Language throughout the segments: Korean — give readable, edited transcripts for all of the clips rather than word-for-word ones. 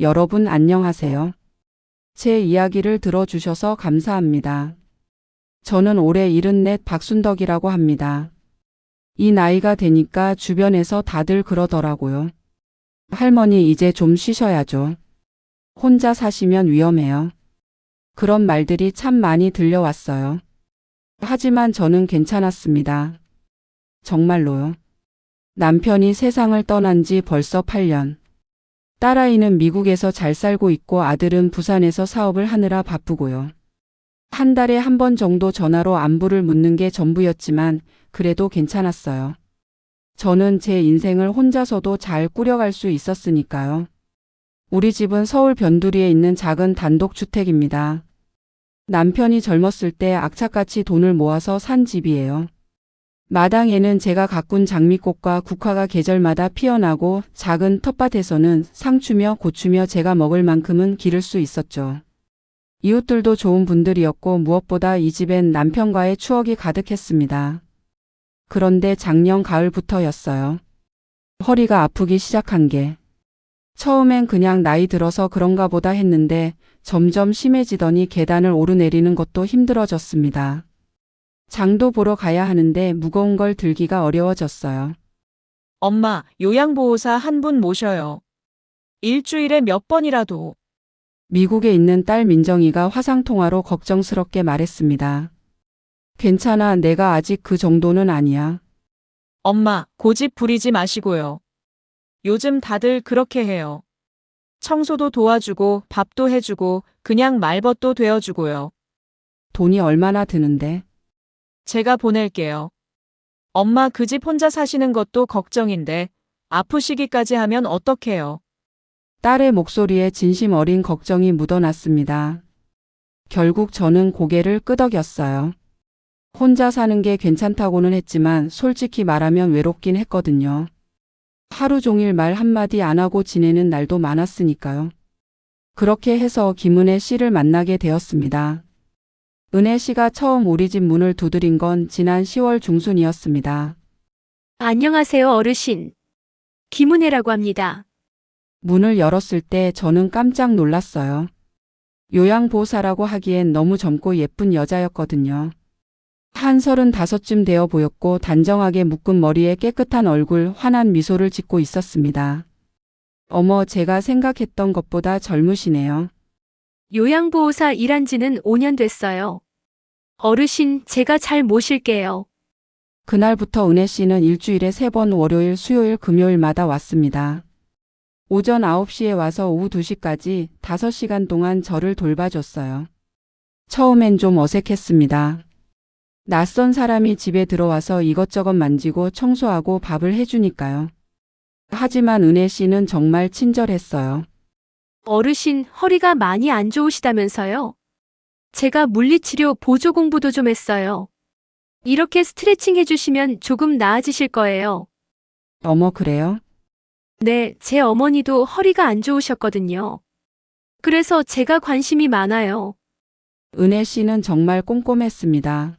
여러분 안녕하세요. 제 이야기를 들어주셔서 감사합니다. 저는 올해 74 박순덕이라고 합니다. 이 나이가 되니까 주변에서 다들 그러더라고요. 할머니 이제 좀 쉬셔야죠. 혼자 사시면 위험해요. 그런 말들이 참 많이 들려왔어요. 하지만 저는 괜찮았습니다. 정말로요. 남편이 세상을 떠난 지 벌써 8년. 딸아이는 미국에서 잘 살고 있고 아들은 부산에서 사업을 하느라 바쁘고요. 한 달에 한 번 정도 전화로 안부를 묻는 게 전부였지만 그래도 괜찮았어요. 저는 제 인생을 혼자서도 잘 꾸려갈 수 있었으니까요. 우리 집은 서울 변두리에 있는 작은 단독주택입니다. 남편이 젊었을 때 악착같이 돈을 모아서 산 집이에요. 마당에는 제가 가꾼 장미꽃과 국화가 계절마다 피어나고 작은 텃밭에서는 상추며 고추며 제가 먹을 만큼은 기를 수 있었죠. 이웃들도 좋은 분들이었고 무엇보다 이 집엔 남편과의 추억이 가득했습니다. 그런데 작년 가을부터였어요. 허리가 아프기 시작한 게. 처음엔 그냥 나이 들어서 그런가 보다 했는데 점점 심해지더니 계단을 오르내리는 것도 힘들어졌습니다. 장도 보러 가야 하는데 무거운 걸 들기가 어려워졌어요. 엄마, 요양보호사 한 분 모셔요. 일주일에 몇 번이라도. 미국에 있는 딸 민정이가 화상통화로 걱정스럽게 말했습니다. 괜찮아, 내가 아직 그 정도는 아니야. 엄마, 고집 부리지 마시고요. 요즘 다들 그렇게 해요. 청소도 도와주고 밥도 해주고 그냥 말벗도 되어주고요. 돈이 얼마나 드는데? 제가 보낼게요. 엄마 그 집 혼자 사시는 것도 걱정인데 아프시기까지 하면 어떡해요. 딸의 목소리에 진심 어린 걱정이 묻어났습니다. 결국 저는 고개를 끄덕였어요. 혼자 사는 게 괜찮다고는 했지만 솔직히 말하면 외롭긴 했거든요. 하루 종일 말 한마디 안 하고 지내는 날도 많았으니까요. 그렇게 해서 김은혜 씨를 만나게 되었습니다. 은혜 씨가 처음 우리 집 문을 두드린 건 지난 10월 중순이었습니다. 안녕하세요, 어르신. 김은혜라고 합니다. 문을 열었을 때 저는 깜짝 놀랐어요. 요양보호사라고 하기엔 너무 젊고 예쁜 여자였거든요. 한 35쯤 되어 보였고 단정하게 묶은 머리에 깨끗한 얼굴, 환한 미소를 짓고 있었습니다. 어머, 제가 생각했던 것보다 젊으시네요. 요양보호사 일한 지는 5년 됐어요. 어르신, 제가 잘 모실게요. 그날부터 은혜 씨는 일주일에 3번 월요일, 수요일, 금요일마다 왔습니다. 오전 9시에 와서 오후 2시까지 5시간 동안 저를 돌봐줬어요. 처음엔 좀 어색했습니다. 낯선 사람이 집에 들어와서 이것저것 만지고 청소하고 밥을 해주니까요. 하지만 은혜 씨는 정말 친절했어요. 어르신, 허리가 많이 안 좋으시다면서요? 제가 물리치료 보조 공부도 좀 했어요. 이렇게 스트레칭 해주시면 조금 나아지실 거예요. 어머, 그래요? 네, 제 어머니도 허리가 안 좋으셨거든요. 그래서 제가 관심이 많아요. 은혜 씨는 정말 꼼꼼했습니다.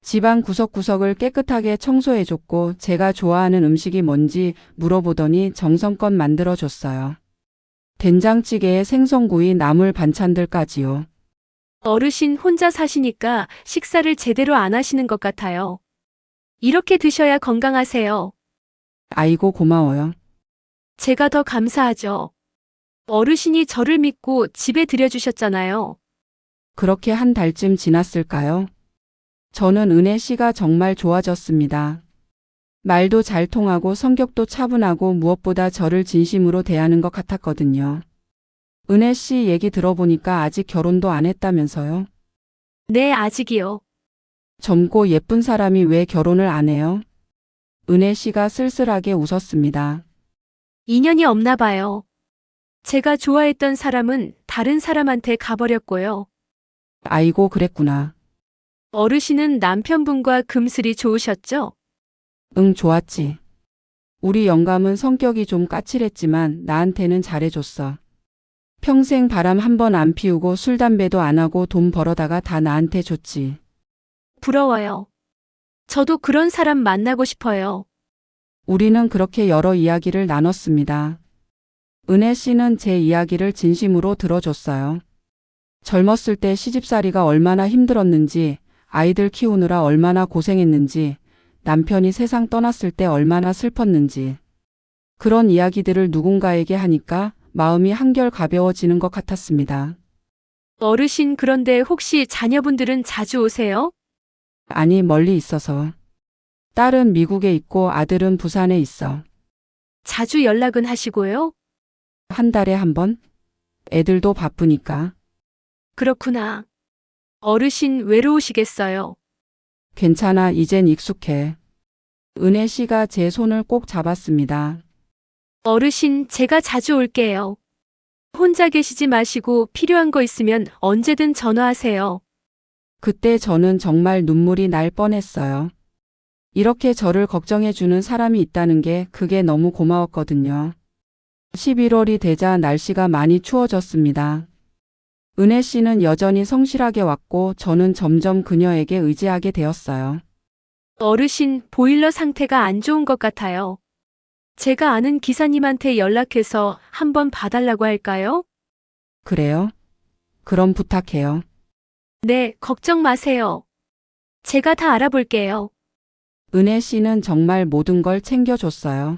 집안 구석구석을 깨끗하게 청소해줬고 제가 좋아하는 음식이 뭔지 물어보더니 정성껏 만들어줬어요. 된장찌개에 생선구이, 나물 반찬들까지요. 어르신 혼자 사시니까 식사를 제대로 안 하시는 것 같아요. 이렇게 드셔야 건강하세요. 아이고, 고마워요. 제가 더 감사하죠. 어르신이 저를 믿고 집에 들여주셨잖아요. 그렇게 한 달쯤 지났을까요? 저는 은혜 씨가 정말 좋아졌습니다. 말도 잘 통하고 성격도 차분하고 무엇보다 저를 진심으로 대하는 것 같았거든요. 은혜 씨 얘기 들어보니까 아직 결혼도 안 했다면서요? 네, 아직이요. 젊고 예쁜 사람이 왜 결혼을 안 해요? 은혜 씨가 쓸쓸하게 웃었습니다. 인연이 없나 봐요. 제가 좋아했던 사람은 다른 사람한테 가버렸고요. 아이고, 그랬구나. 어르신은 남편분과 금슬이 좋으셨죠? 응, 좋았지. 우리 영감은 성격이 좀 까칠했지만 나한테는 잘해줬어. 평생 바람 한 번 안 피우고 술 담배도 안 하고 돈 벌어다가 다 나한테 줬지. 부러워요. 저도 그런 사람 만나고 싶어요. 우리는 그렇게 여러 이야기를 나눴습니다. 은혜 씨는 제 이야기를 진심으로 들어줬어요. 젊었을 때 시집살이가 얼마나 힘들었는지, 아이들 키우느라 얼마나 고생했는지, 남편이 세상 떠났을 때 얼마나 슬펐는지. 그런 이야기들을 누군가에게 하니까 마음이 한결 가벼워지는 것 같았습니다. 어르신, 그런데 혹시 자녀분들은 자주 오세요? 아니, 멀리 있어서. 딸은 미국에 있고 아들은 부산에 있어. 자주 연락은 하시고요? 한 달에 한 번? 애들도 바쁘니까. 그렇구나. 어르신 외로우시겠어요. 괜찮아, 이젠 익숙해. 은혜 씨가 제 손을 꼭 잡았습니다. 어르신, 제가 자주 올게요. 혼자 계시지 마시고 필요한 거 있으면 언제든 전화하세요. 그때 저는 정말 눈물이 날 뻔했어요. 이렇게 저를 걱정해주는 사람이 있다는 게 그게 너무 고마웠거든요. 11월이 되자 날씨가 많이 추워졌습니다. 은혜 씨는 여전히 성실하게 왔고 저는 점점 그녀에게 의지하게 되었어요. 어르신, 보일러 상태가 안 좋은 것 같아요. 제가 아는 기사님한테 연락해서 한번 봐달라고 할까요? 그래요? 그럼 부탁해요. 네, 걱정 마세요. 제가 다 알아볼게요. 은혜 씨는 정말 모든 걸 챙겨줬어요.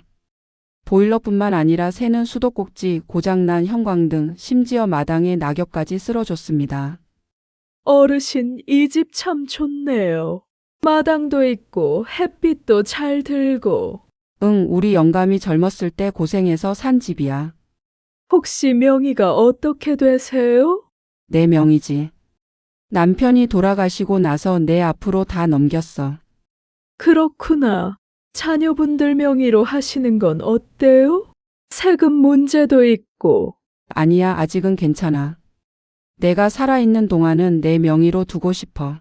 보일러뿐만 아니라 새는 수도꼭지, 고장난 형광등, 심지어 마당에 낙엽까지 쓸어줬습니다. 어르신, 이 집 참 좋네요. 마당도 있고 햇빛도 잘 들고. 응, 우리 영감이 젊었을 때 고생해서 산 집이야. 혹시 명의가 어떻게 되세요? 내 명이지. 남편이 돌아가시고 나서 내 앞으로 다 넘겼어. 그렇구나. 자녀분들 명의로 하시는 건 어때요? 세금 문제도 있고. 아니야, 아직은 괜찮아. 내가 살아있는 동안은 내 명의로 두고 싶어.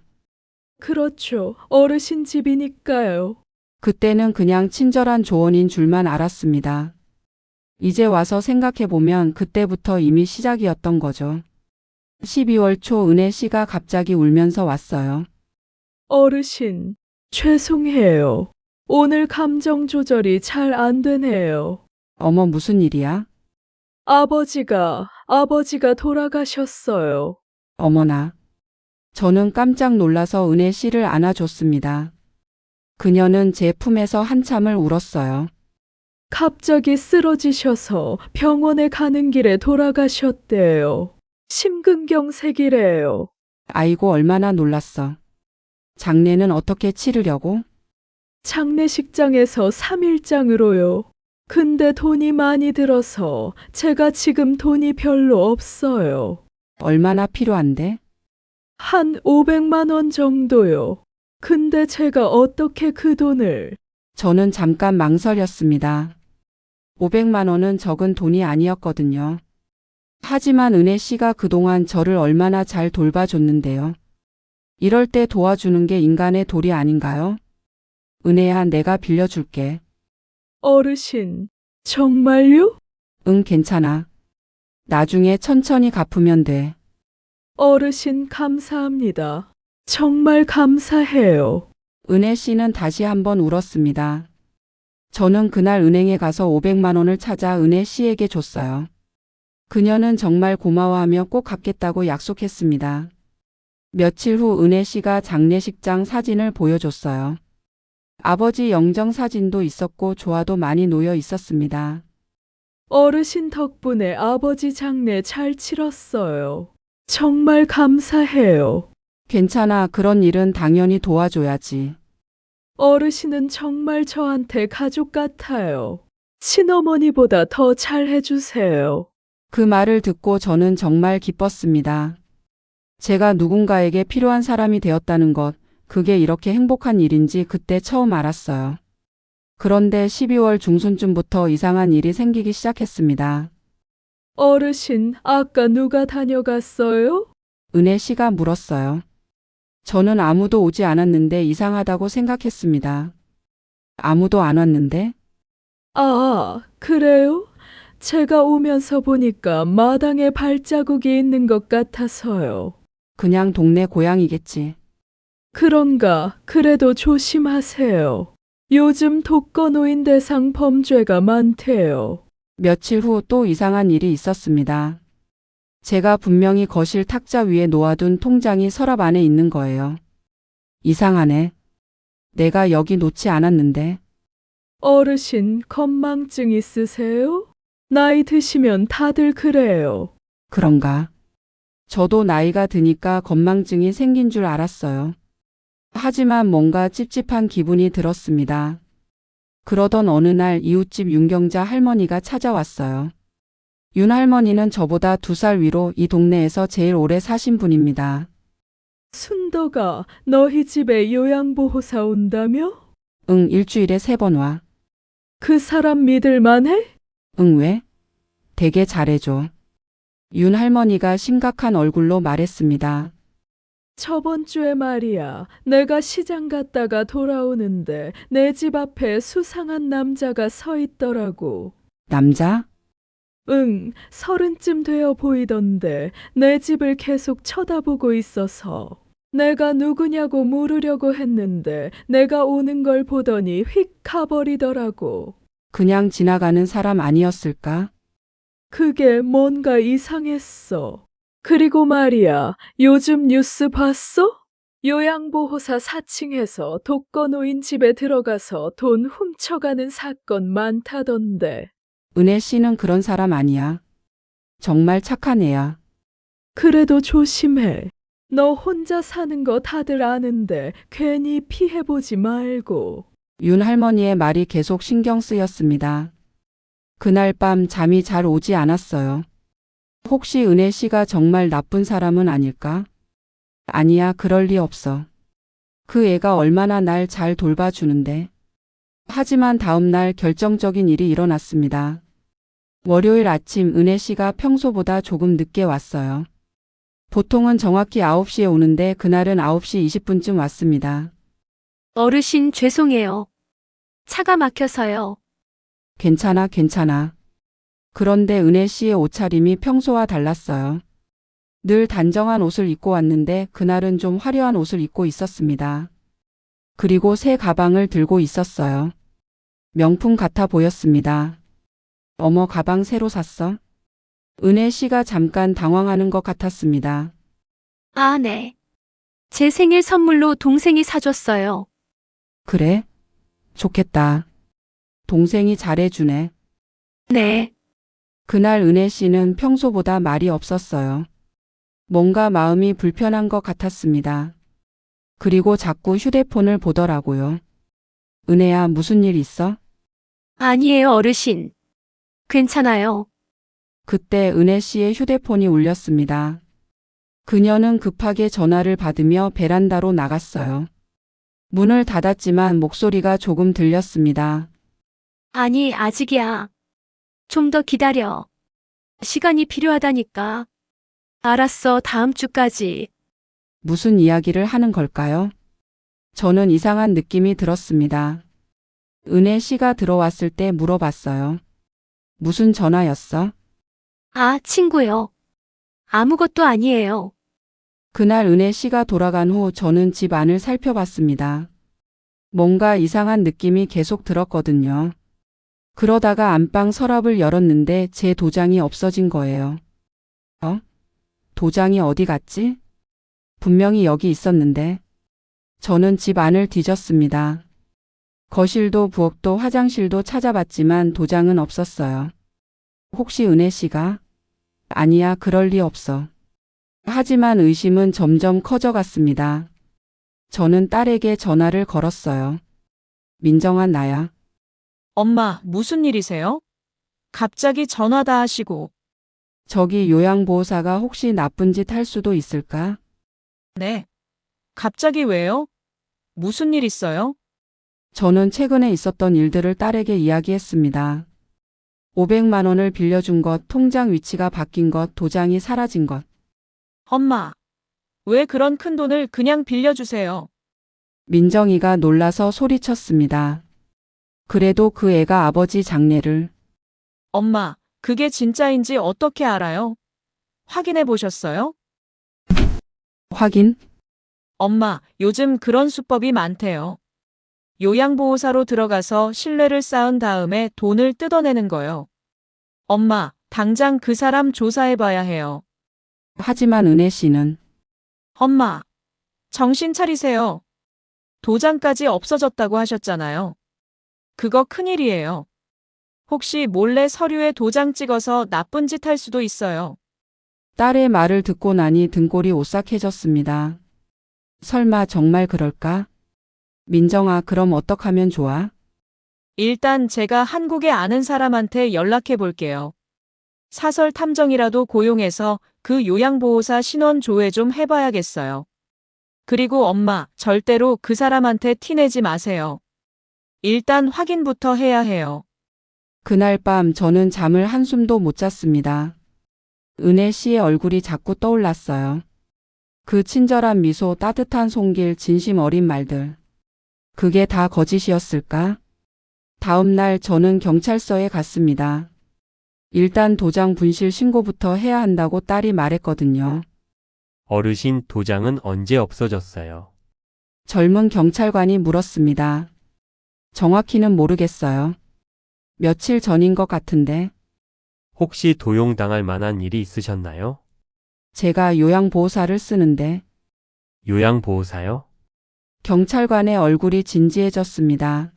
그렇죠. 어르신 집이니까요. 그때는 그냥 친절한 조언인 줄만 알았습니다. 이제 와서 생각해보면 그때부터 이미 시작이었던 거죠. 12월 초 은혜 씨가 갑자기 울면서 왔어요. 어르신, 죄송해요. 오늘 감정 조절이 잘 안 되네요. 어머, 무슨 일이야? 아버지가 돌아가셨어요. 어머나. 저는 깜짝 놀라서 은혜 씨를 안아줬습니다. 그녀는 제 품에서 한참을 울었어요. 갑자기 쓰러지셔서 병원에 가는 길에 돌아가셨대요. 심근경색이래요. 아이고, 얼마나 놀랐어. 장례는 어떻게 치르려고? 장례식장에서 3일장으로요. 근데 돈이 많이 들어서 제가 지금 돈이 별로 없어요. 얼마나 필요한데? 한 500만 원 정도요. 근데 제가 어떻게 그 돈을... 저는 잠깐 망설였습니다. 500만 원은 적은 돈이 아니었거든요. 하지만 은혜 씨가 그동안 저를 얼마나 잘 돌봐줬는데요. 이럴 때 도와주는 게 인간의 도리 아닌가요? 은혜야, 내가 빌려줄게. 어르신, 정말요? 응, 괜찮아. 나중에 천천히 갚으면 돼. 어르신 감사합니다. 정말 감사해요. 은혜 씨는 다시 한번 울었습니다. 저는 그날 은행에 가서 500만 원을 찾아 은혜 씨에게 줬어요. 그녀는 정말 고마워하며 꼭 갚겠다고 약속했습니다. 며칠 후 은혜 씨가 장례식장 사진을 보여줬어요. 아버지 영정 사진도 있었고 조화도 많이 놓여 있었습니다. 어르신 덕분에 아버지 장례 잘 치렀어요. 정말 감사해요. 괜찮아, 그런 일은 당연히 도와줘야지. 어르신은 정말 저한테 가족 같아요. 친어머니보다 더 잘해주세요. 그 말을 듣고 저는 정말 기뻤습니다. 제가 누군가에게 필요한 사람이 되었다는 것, 그게 이렇게 행복한 일인지 그때 처음 알았어요. 그런데 12월 중순쯤부터 이상한 일이 생기기 시작했습니다. 어르신, 아까 누가 다녀갔어요? 은혜 씨가 물었어요. 저는 아무도 오지 않았는데 이상하다고 생각했습니다. 아무도 안 왔는데? 아, 그래요? 제가 오면서 보니까 마당에 발자국이 있는 것 같아서요. 그냥 동네 고양이겠지. 그런가? 그래도 조심하세요. 요즘 독거노인 대상 범죄가 많대요. 며칠 후 또 이상한 일이 있었습니다. 제가 분명히 거실 탁자 위에 놓아둔 통장이 서랍 안에 있는 거예요. 이상하네. 내가 여기 놓지 않았는데. 어르신, 건망증 있으세요? 나이 드시면 다들 그래요. 그런가? 저도 나이가 드니까 건망증이 생긴 줄 알았어요. 하지만 뭔가 찝찝한 기분이 들었습니다. 그러던 어느 날 이웃집 윤경자 할머니가 찾아왔어요. 윤 할머니는 저보다 2살 위로 이 동네에서 제일 오래 사신 분입니다. 순덕아, 너희 집에 요양보호사 온다며? 응, 일주일에 3번 와. 그 사람 믿을만해? 응, 왜? 되게 잘해줘. 윤 할머니가 심각한 얼굴로 말했습니다. 저번 주에 말이야, 내가 시장 갔다가 돌아오는데 내 집 앞에 수상한 남자가 서 있더라고. 남자? 응, 30쯤 되어 보이던데 내 집을 계속 쳐다보고 있어서 내가 누구냐고 물으려고 했는데 내가 오는 걸 보더니 휙 가버리더라고. 그냥 지나가는 사람 아니었을까? 그게 뭔가 이상했어. 그리고 말이야, 요즘 뉴스 봤어? 요양보호사 4층에서 독거노인 집에 들어가서 돈 훔쳐가는 사건 많다던데. 은혜 씨는 그런 사람 아니야. 정말 착한 애야. 그래도 조심해. 너 혼자 사는 거 다들 아는데 괜히 피해보지 말고. 윤 할머니의 말이 계속 신경 쓰였습니다. 그날 밤 잠이 잘 오지 않았어요. 혹시 은혜 씨가 정말 나쁜 사람은 아닐까? 아니야, 그럴 리 없어. 그 애가 얼마나 날 잘 돌봐주는데. 하지만 다음 날 결정적인 일이 일어났습니다. 월요일 아침 은혜 씨가 평소보다 조금 늦게 왔어요. 보통은 정확히 9시에 오는데 그날은 9시 20분쯤 왔습니다. 어르신 죄송해요. 차가 막혀서요. 괜찮아, 괜찮아. 그런데 은혜 씨의 옷차림이 평소와 달랐어요. 늘 단정한 옷을 입고 왔는데 그날은 좀 화려한 옷을 입고 있었습니다. 그리고 새 가방을 들고 있었어요. 명품 같아 보였습니다. 어머, 가방 새로 샀어? 은혜 씨가 잠깐 당황하는 것 같았습니다. 아, 네. 제 생일 선물로 동생이 사줬어요. 그래? 좋겠다. 동생이 잘해주네. 네. 그날 은혜 씨는 평소보다 말이 없었어요. 뭔가 마음이 불편한 것 같았습니다. 그리고 자꾸 휴대폰을 보더라고요. 은혜야, 무슨 일 있어? 아니에요, 어르신. 괜찮아요. 그때 은혜 씨의 휴대폰이 울렸습니다. 그녀는 급하게 전화를 받으며 베란다로 나갔어요. 문을 닫았지만 목소리가 조금 들렸습니다. 아니, 아직이야. 좀 더 기다려. 시간이 필요하다니까. 알았어, 다음 주까지. 무슨 이야기를 하는 걸까요? 저는 이상한 느낌이 들었습니다. 은혜 씨가 들어왔을 때 물어봤어요. 무슨 전화였어? 아, 친구요. 아무것도 아니에요. 그날 은혜 씨가 돌아간 후 저는 집 안을 살펴봤습니다. 뭔가 이상한 느낌이 계속 들었거든요. 그러다가 안방 서랍을 열었는데 제 도장이 없어진 거예요. 도장이 어디 갔지? 분명히 여기 있었는데. 저는 집 안을 뒤졌습니다. 거실도 부엌도 화장실도 찾아봤지만 도장은 없었어요. 혹시 은혜 씨가? 아니야, 그럴 리 없어. 하지만 의심은 점점 커져갔습니다. 저는 딸에게 전화를 걸었어요. 민정아, 나야. 엄마, 무슨 일이세요? 갑자기 전화 다 하시고. 저기 요양보호사가 혹시 나쁜 짓 할 수도 있을까? 네. 갑자기 왜요? 무슨 일 있어요? 저는 최근에 있었던 일들을 딸에게 이야기했습니다. 500만 원을 빌려준 것, 통장 위치가 바뀐 것, 도장이 사라진 것. 엄마, 왜 그런 큰 돈을 그냥 빌려주세요? 민정이가 놀라서 소리쳤습니다. 그래도 그 애가 아버지 장례를. 엄마, 그게 진짜인지 어떻게 알아요? 확인해 보셨어요? 확인? 엄마, 요즘 그런 수법이 많대요. 요양보호사로 들어가서 신뢰를 쌓은 다음에 돈을 뜯어내는 거요. 엄마, 당장 그 사람 조사해봐야 해요. 하지만 은혜 씨는 엄마, 정신 차리세요. 도장까지 없어졌다고 하셨잖아요. 그거 큰일이에요. 혹시 몰래 서류에 도장 찍어서 나쁜 짓 할 수도 있어요. 딸의 말을 듣고 나니 등골이 오싹해졌습니다. 설마 정말 그럴까? 민정아, 그럼 어떡하면 좋아? 일단 제가 한국에 아는 사람한테 연락해 볼게요. 사설 탐정이라도 고용해서 그 요양보호사 신원 조회 좀 해봐야겠어요. 그리고 엄마, 절대로 그 사람한테 티내지 마세요. 일단 확인부터 해야 해요. 그날 밤 저는 잠을 한숨도 못 잤습니다. 은혜 씨의 얼굴이 자꾸 떠올랐어요. 그 친절한 미소, 따뜻한 손길, 진심 어린 말들. 그게 다 거짓이었을까? 다음 날 저는 경찰서에 갔습니다. 일단 도장 분실 신고부터 해야 한다고 딸이 말했거든요. 어르신, 도장은 언제 없어졌어요? 젊은 경찰관이 물었습니다. 정확히는 모르겠어요. 며칠 전인 것 같은데. 혹시 도용당할 만한 일이 있으셨나요? 제가 요양보호사를 쓰는데. 요양보호사요? 경찰관의 얼굴이 진지해졌습니다.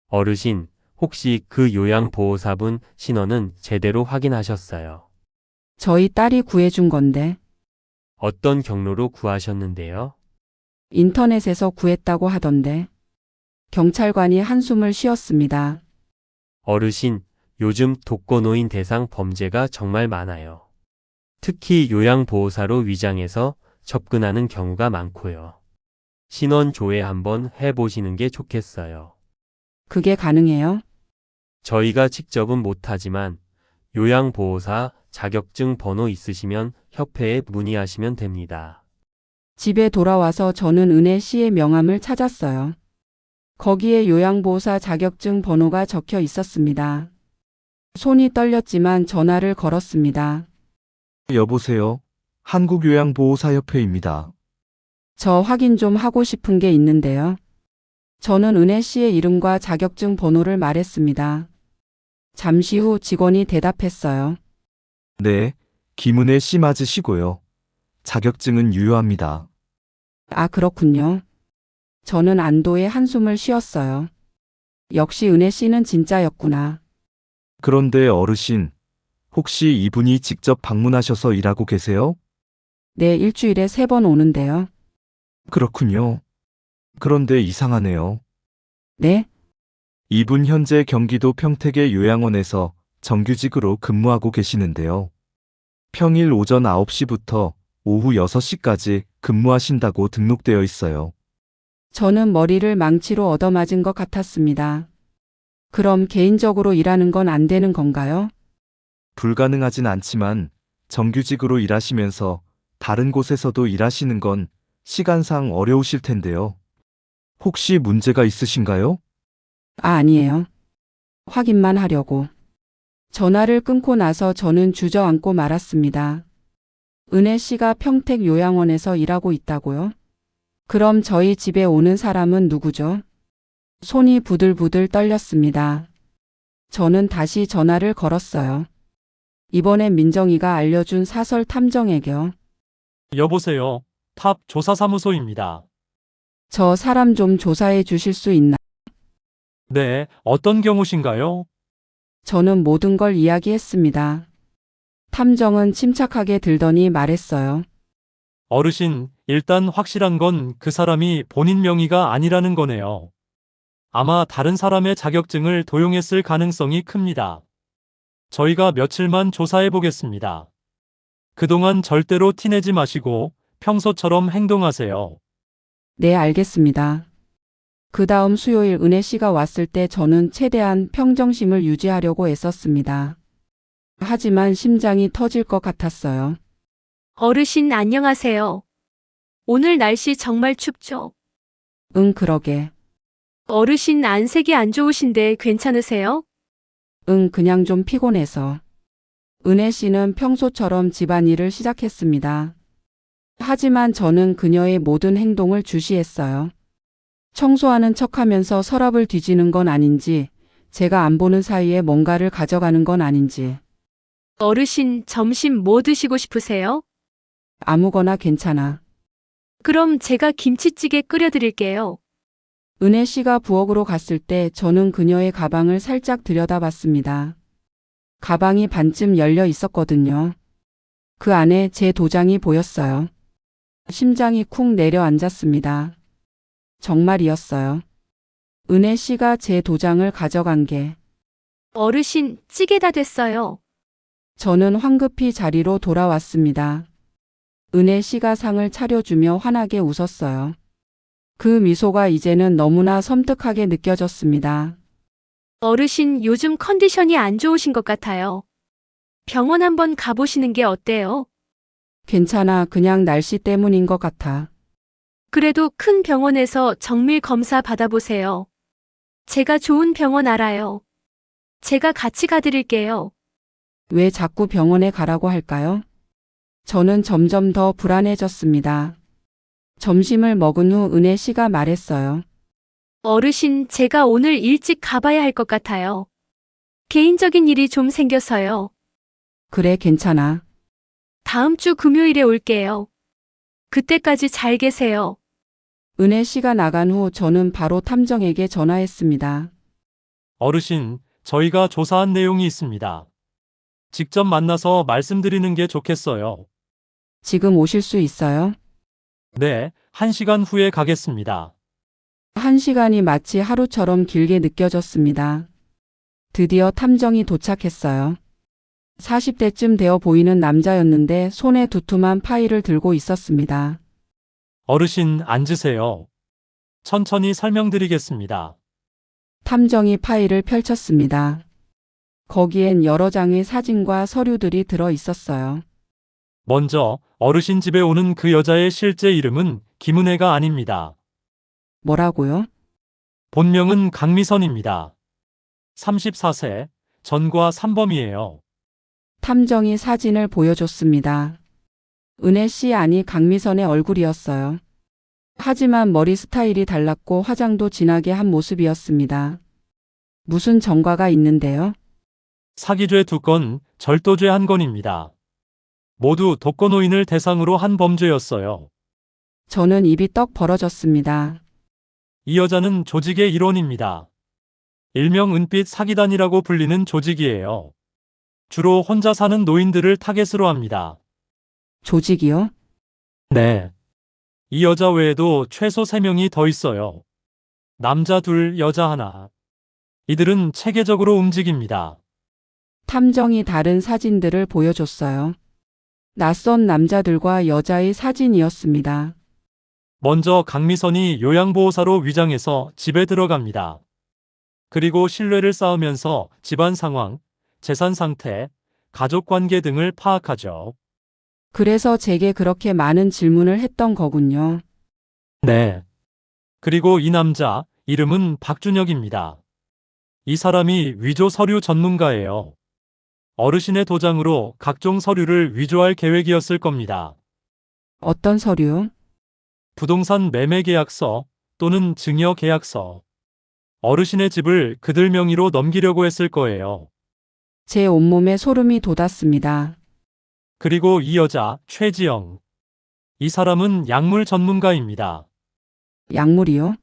어르신, 혹시 그 요양보호사분 신원은 제대로 확인하셨어요? 저희 딸이 구해준 건데. 어떤 경로로 구하셨는데요? 인터넷에서 구했다고 하던데. 경찰관이 한숨을 쉬었습니다. 어르신, 요즘 독거노인 대상 범죄가 정말 많아요. 특히 요양보호사로 위장해서 접근하는 경우가 많고요. 신원 조회 한번 해보시는 게 좋겠어요. 그게 가능해요? 저희가 직접은 못하지만 요양보호사 자격증 번호 있으시면 협회에 문의하시면 됩니다. 집에 돌아와서 저는 은혜 씨의 명함을 찾았어요. 거기에 요양보호사 자격증 번호가 적혀 있었습니다. 손이 떨렸지만 전화를 걸었습니다. 여보세요. 한국요양보호사협회입니다. 저 확인 좀 하고 싶은 게 있는데요. 저는 은혜 씨의 이름과 자격증 번호를 말했습니다. 잠시 후 직원이 대답했어요. 네, 김은혜 씨 맞으시고요. 자격증은 유효합니다. 아, 그렇군요. 저는 안도의 한숨을 쉬었어요. 역시 은혜 씨는 진짜였구나. 그런데 어르신, 혹시 이분이 직접 방문하셔서 일하고 계세요? 네, 일주일에 3번 오는데요. 그렇군요. 그런데 이상하네요. 네? 이분 현재 경기도 평택의 요양원에서 정규직으로 근무하고 계시는데요. 평일 오전 9시부터 오후 6시까지 근무하신다고 등록되어 있어요. 저는 머리를 망치로 얻어맞은 것 같았습니다. 그럼 개인적으로 일하는 건 안 되는 건가요? 불가능하진 않지만 정규직으로 일하시면서 다른 곳에서도 일하시는 건 시간상 어려우실 텐데요. 혹시 문제가 있으신가요? 아, 아니에요. 확인만 하려고. 전화를 끊고 나서 저는 주저앉고 말았습니다. 은혜 씨가 평택 요양원에서 일하고 있다고요? 그럼 저희 집에 오는 사람은 누구죠? 손이 부들부들 떨렸습니다. 저는 다시 전화를 걸었어요. 이번엔 민정이가 알려준 사설 탐정에게요. 여보세요. 탑 조사사무소입니다. 저 사람 좀 조사해 주실 수 있나? 네, 어떤 경우신가요? 저는 모든 걸 이야기했습니다. 탐정은 침착하게 들더니 말했어요. 어르신, 일단 확실한 건 그 사람이 본인 명의가 아니라는 거네요. 아마 다른 사람의 자격증을 도용했을 가능성이 큽니다. 저희가 며칠만 조사해 보겠습니다. 그동안 절대로 티내지 마시고 평소처럼 행동하세요. 네, 알겠습니다. 그 다음 수요일 은혜 씨가 왔을 때 저는 최대한 평정심을 유지하려고 애썼습니다. 하지만 심장이 터질 것 같았어요. 어르신 안녕하세요. 오늘 날씨 정말 춥죠? 응, 그러게. 어르신 안색이 안 좋으신데 괜찮으세요? 응, 그냥 좀 피곤해서. 은혜 씨는 평소처럼 집안일을 시작했습니다. 하지만 저는 그녀의 모든 행동을 주시했어요. 청소하는 척하면서 서랍을 뒤지는 건 아닌지, 제가 안 보는 사이에 뭔가를 가져가는 건 아닌지. 어르신, 점심 뭐 드시고 싶으세요? 아무거나 괜찮아. 그럼 제가 김치찌개 끓여드릴게요. 은혜 씨가 부엌으로 갔을 때 저는 그녀의 가방을 살짝 들여다봤습니다. 가방이 반쯤 열려 있었거든요. 그 안에 제 도장이 보였어요. 심장이 쿵 내려앉았습니다. 정말이었어요. 은혜 씨가 제 도장을 가져간 게. 어르신, 찌개 다 됐어요. 저는 황급히 자리로 돌아왔습니다. 은혜 씨가 상을 차려주며 환하게 웃었어요. 그 미소가 이제는 너무나 섬뜩하게 느껴졌습니다. 어르신, 요즘 컨디션이 안 좋으신 것 같아요. 병원 한번 가보시는 게 어때요? 괜찮아, 그냥 날씨 때문인 것 같아. 그래도 큰 병원에서 정밀 검사 받아보세요. 제가 좋은 병원 알아요. 제가 같이 가드릴게요. 왜 자꾸 병원에 가라고 할까요? 저는 점점 더 불안해졌습니다. 점심을 먹은 후 은혜 씨가 말했어요. 어르신, 제가 오늘 일찍 가봐야 할 것 같아요. 개인적인 일이 좀 생겨서요. 그래, 괜찮아. 다음 주 금요일에 올게요. 그때까지 잘 계세요. 은혜 씨가 나간 후 저는 바로 탐정에게 전화했습니다. 어르신, 저희가 조사한 내용이 있습니다. 직접 만나서 말씀드리는 게 좋겠어요. 지금 오실 수 있어요? 네, 1시간 후에 가겠습니다. 1시간이 마치 하루처럼 길게 느껴졌습니다. 드디어 탐정이 도착했어요. 40대쯤 되어 보이는 남자였는데 손에 두툼한 파일을 들고 있었습니다. 어르신, 앉으세요. 천천히 설명드리겠습니다. 탐정이 파일을 펼쳤습니다. 거기엔 여러 장의 사진과 서류들이 들어 있었어요. 먼저 어르신 집에 오는 그 여자의 실제 이름은 김은혜가 아닙니다. 뭐라고요? 본명은 강미선입니다. 34세, 전과 3범이에요. 탐정이 사진을 보여줬습니다. 은혜 씨 아니 강미선의 얼굴이었어요. 하지만 머리 스타일이 달랐고 화장도 진하게 한 모습이었습니다. 무슨 전과가 있는데요? 사기죄 2건, 절도죄 1건입니다. 모두 독거노인을 대상으로 한 범죄였어요. 저는 입이 떡 벌어졌습니다. 이 여자는 조직의 일원입니다. 일명 은빛 사기단이라고 불리는 조직이에요. 주로 혼자 사는 노인들을 타겟으로 합니다. 조직이요? 네. 이 여자 외에도 최소 3명이 더 있어요. 남자 2, 여자 1. 이들은 체계적으로 움직입니다. 탐정이 다른 사진들을 보여줬어요. 낯선 남자들과 여자의 사진이었습니다. 먼저 강미선이 요양보호사로 위장해서 집에 들어갑니다. 그리고 신뢰를 쌓으면서 집안 상황, 재산 상태, 가족 관계 등을 파악하죠. 그래서 제게 그렇게 많은 질문을 했던 거군요. 네. 그리고 이 남자, 이름은 박준혁입니다. 이 사람이 위조 서류 전문가예요. 어르신의 도장으로 각종 서류를 위조할 계획이었을 겁니다. 어떤 서류? 부동산 매매 계약서 또는 증여 계약서. 어르신의 집을 그들 명의로 넘기려고 했을 거예요. 제 온몸에 소름이 돋았습니다. 그리고 이 여자, 최지영. 이 사람은 약물 전문가입니다. 약물이요?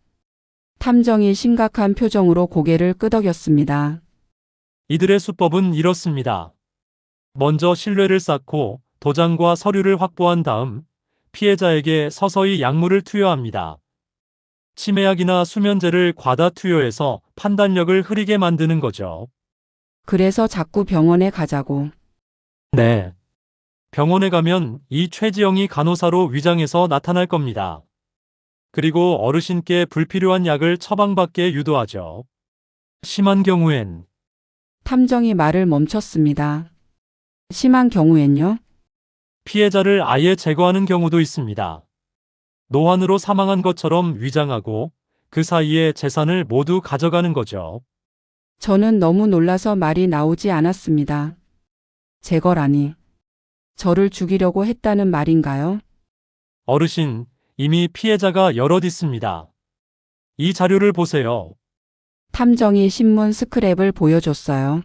탐정이 심각한 표정으로 고개를 끄덕였습니다. 이들의 수법은 이렇습니다. 먼저 신뢰를 쌓고 도장과 서류를 확보한 다음 피해자에게 서서히 약물을 투여합니다. 치매약이나 수면제를 과다 투여해서 판단력을 흐리게 만드는 거죠. 그래서 자꾸 병원에 가자고. 네. 병원에 가면 이 최지영이 간호사로 위장해서 나타날 겁니다. 그리고 어르신께 불필요한 약을 처방받게 유도하죠. 심한 경우엔 탐정이 말을 멈췄습니다. 심한 경우엔요? 피해자를 아예 제거하는 경우도 있습니다. 노환으로 사망한 것처럼 위장하고 그 사이에 재산을 모두 가져가는 거죠. 저는 너무 놀라서 말이 나오지 않았습니다. 제거라니. 저를 죽이려고 했다는 말인가요? 어르신, 이미 피해자가 여럿 있습니다. 이 자료를 보세요. 탐정이 신문 스크랩을 보여줬어요.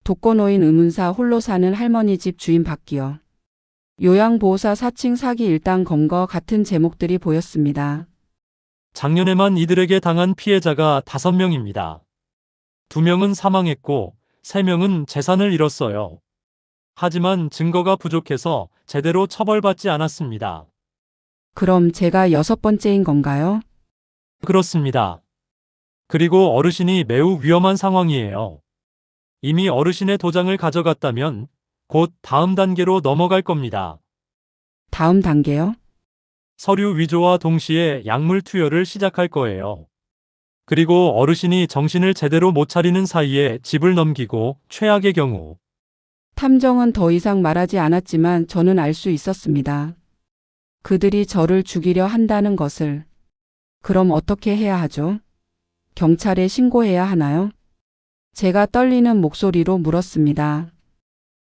독거노인 의문사 홀로 사는 할머니 집 주인 받기요. 요양보호사 사칭 사기 일당 검거 같은 제목들이 보였습니다. 작년에만 이들에게 당한 피해자가 5명입니다. 2명은 사망했고 3명은 재산을 잃었어요. 하지만 증거가 부족해서 제대로 처벌받지 않았습니다. 그럼 제가 6번째인 건가요? 그렇습니다. 그리고 어르신이 매우 위험한 상황이에요. 이미 어르신의 도장을 가져갔다면 곧 다음 단계로 넘어갈 겁니다. 다음 단계요? 서류 위조와 동시에 약물 투여를 시작할 거예요. 그리고 어르신이 정신을 제대로 못 차리는 사이에 집을 넘기고 최악의 경우 탐정은 더 이상 말하지 않았지만 저는 알 수 있었습니다. 그들이 저를 죽이려 한다는 것을. 그럼 어떻게 해야 하죠? 경찰에 신고해야 하나요? 제가 떨리는 목소리로 물었습니다.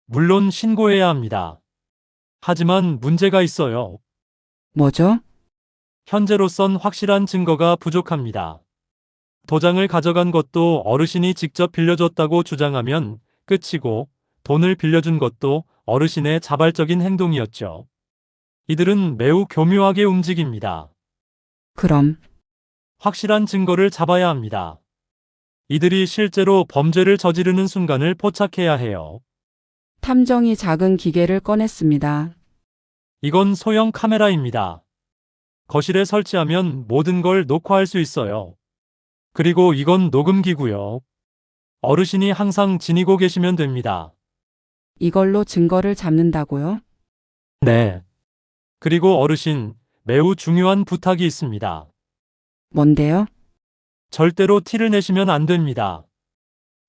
물론 신고해야 합니다. 하지만 문제가 있어요. 뭐죠? 현재로선 확실한 증거가 부족합니다. 도장을 가져간 것도 어르신이 직접 빌려줬다고 주장하면 끝이고 돈을 빌려준 것도 어르신의 자발적인 행동이었죠. 이들은 매우 교묘하게 움직입니다. 그럼 확실한 증거를 잡아야 합니다. 이들이 실제로 범죄를 저지르는 순간을 포착해야 해요. 탐정이 작은 기계를 꺼냈습니다. 이건 소형 카메라입니다. 거실에 설치하면 모든 걸 녹화할 수 있어요. 그리고 이건 녹음기고요. 어르신이 항상 지니고 계시면 됩니다. 이걸로 증거를 잡는다고요? 네. 그리고 어르신, 매우 중요한 부탁이 있습니다. 뭔데요? 절대로 티를 내시면 안 됩니다.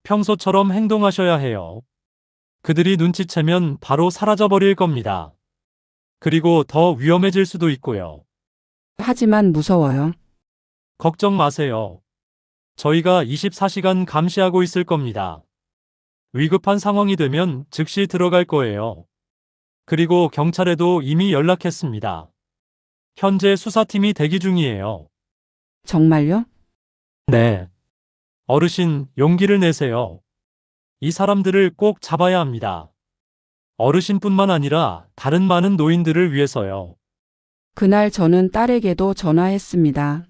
평소처럼 행동하셔야 해요. 그들이 눈치채면 바로 사라져버릴 겁니다. 그리고 더 위험해질 수도 있고요. 하지만 무서워요. 걱정 마세요. 저희가 24시간 감시하고 있을 겁니다. 위급한 상황이 되면 즉시 들어갈 거예요. 그리고 경찰에도 이미 연락했습니다. 현재 수사팀이 대기 중이에요. 정말요? 네. 어르신, 용기를 내세요. 이 사람들을 꼭 잡아야 합니다. 어르신뿐만 아니라 다른 많은 노인들을 위해서요. 그날 저는 딸에게도 전화했습니다.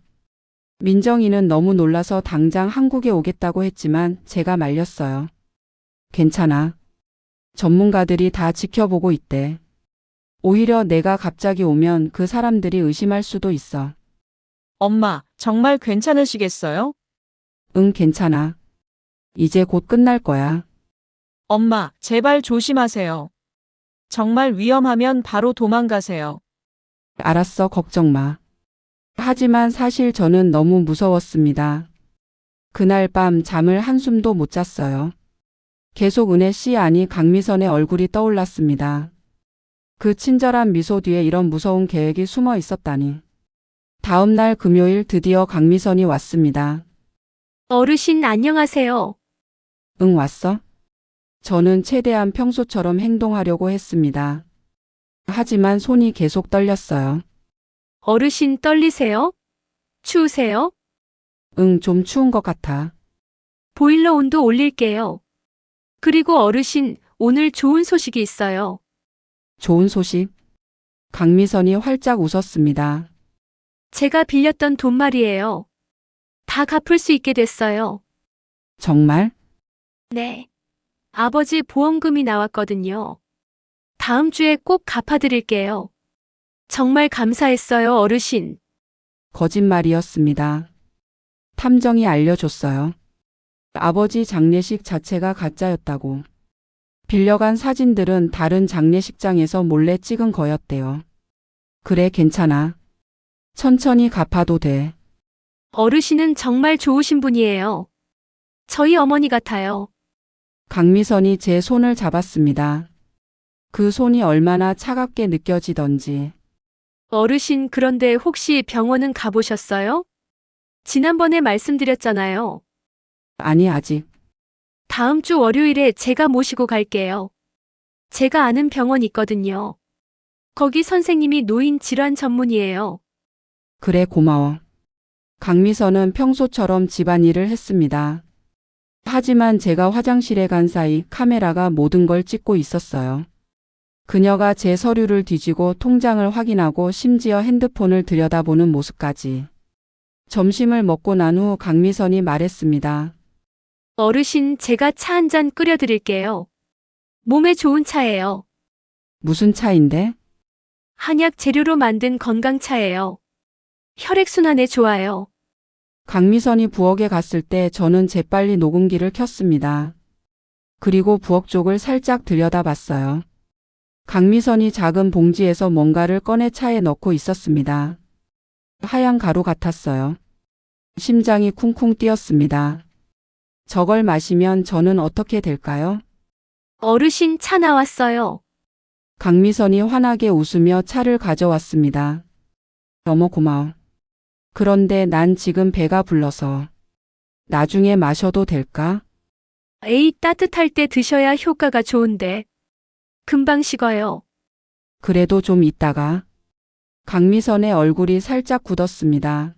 민정이는 너무 놀라서 당장 한국에 오겠다고 했지만 제가 말렸어요. 괜찮아. 전문가들이 다 지켜보고 있대. 오히려 내가 갑자기 오면 그 사람들이 의심할 수도 있어. 엄마, 정말 괜찮으시겠어요? 응, 괜찮아. 이제 곧 끝날 거야. 엄마, 제발 조심하세요. 정말 위험하면 바로 도망가세요. 알았어, 걱정 마. 하지만 사실 저는 너무 무서웠습니다. 그날 밤 잠을 한숨도 못 잤어요. 계속 은혜 씨 아니 강미선의 얼굴이 떠올랐습니다. 그 친절한 미소 뒤에 이런 무서운 계획이 숨어 있었다니. 다음 날 금요일 드디어 강미선이 왔습니다. 어르신 안녕하세요. 응, 왔어? 저는 최대한 평소처럼 행동하려고 했습니다. 하지만 손이 계속 떨렸어요. 어르신 떨리세요? 추우세요? 응, 좀 추운 것 같아. 보일러 온도 올릴게요. 그리고 어르신, 오늘 좋은 소식이 있어요. 좋은 소식? 강미선이 활짝 웃었습니다. 제가 빌렸던 돈 말이에요. 다 갚을 수 있게 됐어요. 정말? 네. 아버지 보험금이 나왔거든요. 다음 주에 꼭 갚아드릴게요. 정말 감사했어요, 어르신. 거짓말이었습니다. 탐정이 알려줬어요. 아버지 장례식 자체가 가짜였다고. 빌려간 사진들은 다른 장례식장에서 몰래 찍은 거였대요. 그래, 괜찮아. 천천히 갚아도 돼. 어르신은 정말 좋으신 분이에요. 저희 어머니 같아요. 강미선이 제 손을 잡았습니다. 그 손이 얼마나 차갑게 느껴지던지. 어르신, 그런데 혹시 병원은 가보셨어요? 지난번에 말씀드렸잖아요. 아니, 아직. 다음 주 월요일에 제가 모시고 갈게요. 제가 아는 병원 있거든요. 거기 선생님이 노인 질환 전문이에요. 그래, 고마워. 강미선은 평소처럼 집안일을 했습니다. 하지만 제가 화장실에 간 사이 카메라가 모든 걸 찍고 있었어요. 그녀가 제 서류를 뒤지고 통장을 확인하고 심지어 핸드폰을 들여다보는 모습까지. 점심을 먹고 난 후 강미선이 말했습니다. 어르신, 제가 차 한 잔 끓여드릴게요. 몸에 좋은 차예요. 무슨 차인데? 한약 재료로 만든 건강차예요. 혈액순환에 좋아요. 강미선이 부엌에 갔을 때 저는 재빨리 녹음기를 켰습니다. 그리고 부엌 쪽을 살짝 들여다봤어요. 강미선이 작은 봉지에서 뭔가를 꺼내 차에 넣고 있었습니다. 하얀 가루 같았어요. 심장이 쿵쿵 뛰었습니다. 저걸 마시면 저는 어떻게 될까요? 어르신, 차 나왔어요. 강미선이 환하게 웃으며 차를 가져왔습니다. 어머 고마워. 그런데 난 지금 배가 불러서. 나중에 마셔도 될까? 에이, 따뜻할 때 드셔야 효과가 좋은데. 금방 식어요. 그래도 좀 있다가. 강미선의 얼굴이 살짝 굳었습니다.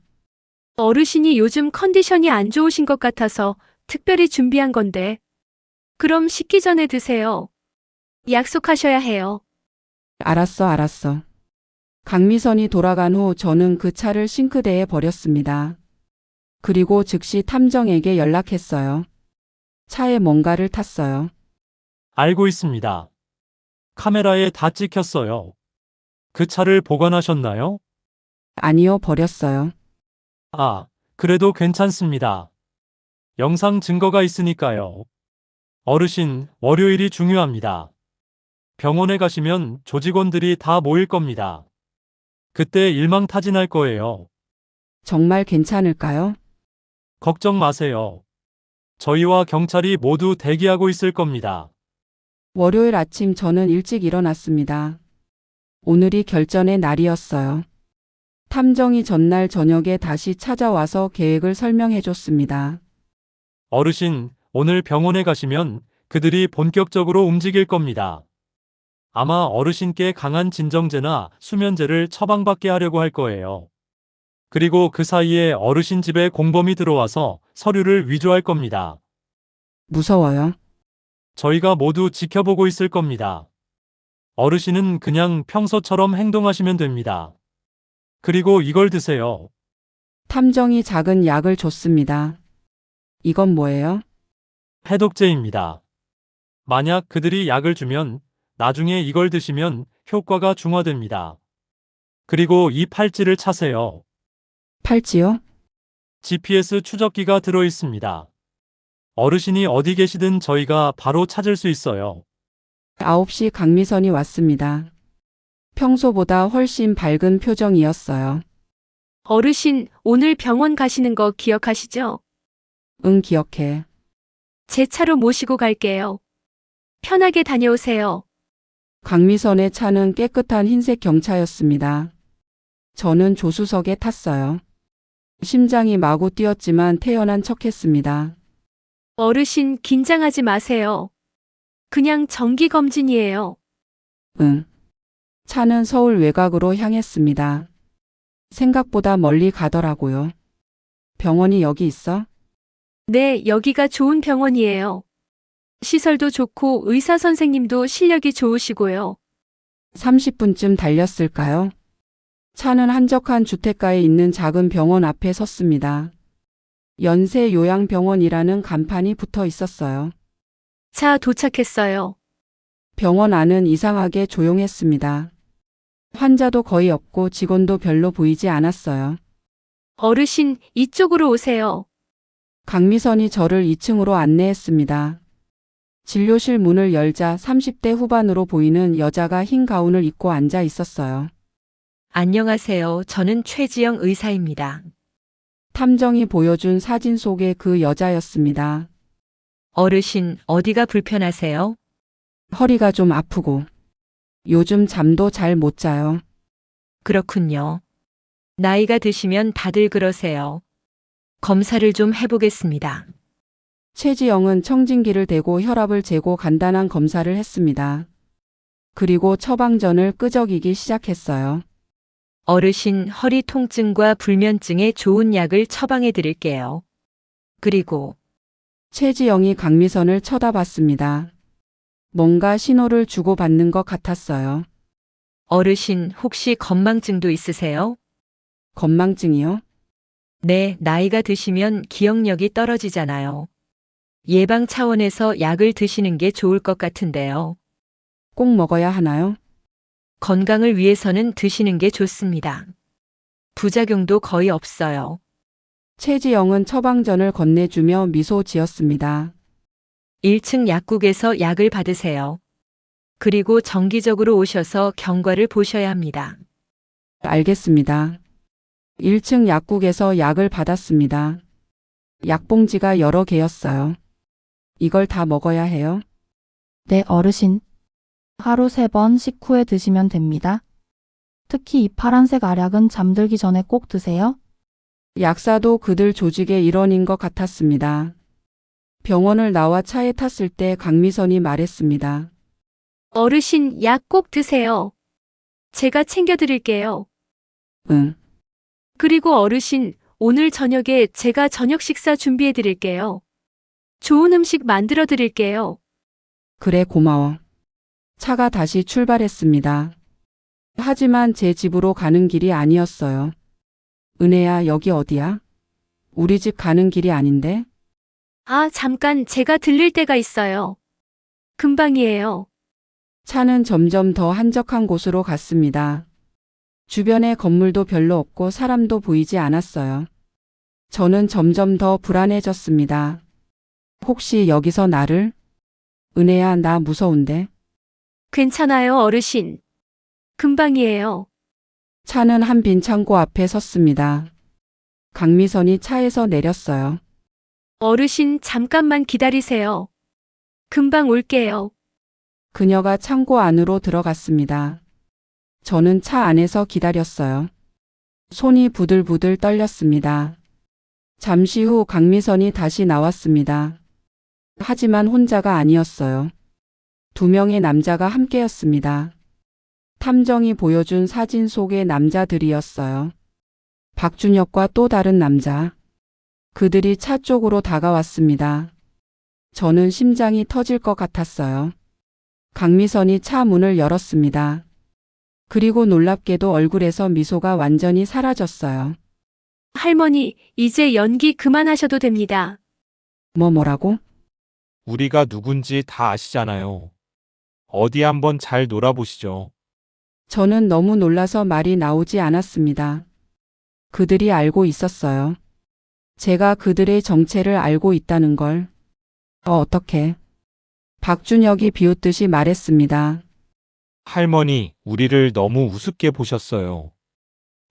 어르신이 요즘 컨디션이 안 좋으신 것 같아서 특별히 준비한 건데. 그럼 식기 전에 드세요. 약속하셔야 해요. 알았어. 강미선이 돌아간 후 저는 그 차를 싱크대에 버렸습니다. 그리고 즉시 탐정에게 연락했어요. 차에 뭔가를 탔어요. 알고 있습니다. 카메라에 다 찍혔어요. 그 차를 보관하셨나요? 아니요, 버렸어요. 아, 그래도 괜찮습니다. 영상 증거가 있으니까요. 어르신, 월요일이 중요합니다. 병원에 가시면 조직원들이 다 모일 겁니다. 그때 일망타진할 거예요. 정말 괜찮을까요? 걱정 마세요. 저희와 경찰이 모두 대기하고 있을 겁니다. 월요일 아침 저는 일찍 일어났습니다. 오늘이 결전의 날이었어요. 탐정이 전날 저녁에 다시 찾아와서 계획을 설명해 줬습니다. 어르신, 오늘 병원에 가시면 그들이 본격적으로 움직일 겁니다. 아마 어르신께 강한 진정제나 수면제를 처방받게 하려고 할 거예요. 그리고 그 사이에 어르신 집에 공범이 들어와서 서류를 위조할 겁니다. 무서워요. 저희가 모두 지켜보고 있을 겁니다. 어르신은 그냥 평소처럼 행동하시면 됩니다. 그리고 이걸 드세요. 탐정이 작은 약을 줬습니다. 이건 뭐예요? 해독제입니다. 만약 그들이 약을 주면 나중에 이걸 드시면 효과가 중화됩니다. 그리고 이 팔찌를 차세요. 팔찌요? GPS 추적기가 들어 있습니다. 어르신이 어디 계시든 저희가 바로 찾을 수 있어요. 9시 강미선이 왔습니다. 평소보다 훨씬 밝은 표정이었어요. 어르신, 오늘 병원 가시는 거 기억하시죠? 응, 기억해. 제 차로 모시고 갈게요. 편하게 다녀오세요. 강미선의 차는 깨끗한 흰색 경차였습니다. 저는 조수석에 탔어요. 심장이 마구 뛰었지만 태연한 척했습니다. 어르신, 긴장하지 마세요. 그냥 정기검진이에요. 응. 차는 서울 외곽으로 향했습니다. 생각보다 멀리 가더라고요. 병원이 여기 있어? 네, 여기가 좋은 병원이에요. 시설도 좋고 의사 선생님도 실력이 좋으시고요. 30분쯤 달렸을까요? 차는 한적한 주택가에 있는 작은 병원 앞에 섰습니다. 연세 요양병원이라는 간판이 붙어 있었어요. 차 도착했어요. 병원 안은 이상하게 조용했습니다. 환자도 거의 없고 직원도 별로 보이지 않았어요. 어르신, 이쪽으로 오세요. 강미선이 저를 2층으로 안내했습니다. 진료실 문을 열자 30대 후반으로 보이는 여자가 흰 가운을 입고 앉아 있었어요. 안녕하세요. 저는 최지영 의사입니다. 탐정이 보여준 사진 속의 그 여자였습니다. 어르신, 어디가 불편하세요? 허리가 좀 아프고 요즘 잠도 잘 못 자요. 그렇군요. 나이가 드시면 다들 그러세요. 검사를 좀 해보겠습니다. 최지영은 청진기를 대고 혈압을 재고 간단한 검사를 했습니다. 그리고 처방전을 끄적이기 시작했어요. 어르신 허리 통증과 불면증에 좋은 약을 처방해 드릴게요. 그리고 최지영이 강미선을 쳐다봤습니다. 뭔가 신호를 주고받는 것 같았어요. 어르신 혹시 건망증도 있으세요? 건망증이요? 네, 나이가 드시면 기억력이 떨어지잖아요. 예방 차원에서 약을 드시는 게 좋을 것 같은데요. 꼭 먹어야 하나요? 건강을 위해서는 드시는 게 좋습니다. 부작용도 거의 없어요. 최지영은 처방전을 건네주며 미소 지었습니다. 1층 약국에서 약을 받으세요. 그리고 정기적으로 오셔서 경과를 보셔야 합니다. 알겠습니다. 1층 약국에서 약을 받았습니다. 약봉지가 여러 개였어요. 이걸 다 먹어야 해요? 네, 어르신. 하루 3번 식후에 드시면 됩니다. 특히 이 파란색 알약은 잠들기 전에 꼭 드세요. 약사도 그들 조직의 일원인 것 같았습니다. 병원을 나와 차에 탔을 때 강미선이 말했습니다. 어르신 약 꼭 드세요. 제가 챙겨드릴게요. 응, 그리고 어르신, 오늘 저녁에 제가 저녁 식사 준비해드릴게요. 좋은 음식 만들어드릴게요. 그래 고마워. 차가 다시 출발했습니다. 하지만 제 집으로 가는 길이 아니었어요. 은혜야, 여기 어디야? 우리 집 가는 길이 아닌데? 아, 잠깐 제가 들릴 때가 있어요. 금방이에요. 차는 점점 더 한적한 곳으로 갔습니다. 주변에 건물도 별로 없고 사람도 보이지 않았어요. 저는 점점 더 불안해졌습니다. 혹시 여기서 나를? 은혜야, 나 무서운데? 괜찮아요, 어르신. 금방이에요. 차는 한 빈 창고 앞에 섰습니다. 강미선이 차에서 내렸어요. 어르신 잠깐만 기다리세요. 금방 올게요. 그녀가 창고 안으로 들어갔습니다. 저는 차 안에서 기다렸어요. 손이 부들부들 떨렸습니다. 잠시 후 강미선이 다시 나왔습니다. 하지만 혼자가 아니었어요. 2명의 남자가 함께였습니다. 탐정이 보여준 사진 속의 남자들이었어요. 박준혁과 또 다른 남자. 그들이 차 쪽으로 다가왔습니다. 저는 심장이 터질 것 같았어요. 강미선이 차 문을 열었습니다. 그리고 놀랍게도 얼굴에서 미소가 완전히 사라졌어요. 할머니, 이제 연기 그만하셔도 됩니다. 뭐라고? 우리가 누군지 다 아시잖아요. 어디 한번 잘 놀아보시죠. 저는 너무 놀라서 말이 나오지 않았습니다. 그들이 알고 있었어요. 제가 그들의 정체를 알고 있다는 걸. 어떻게? 박준혁이 비웃듯이 말했습니다. 할머니, 우리를 너무 우습게 보셨어요.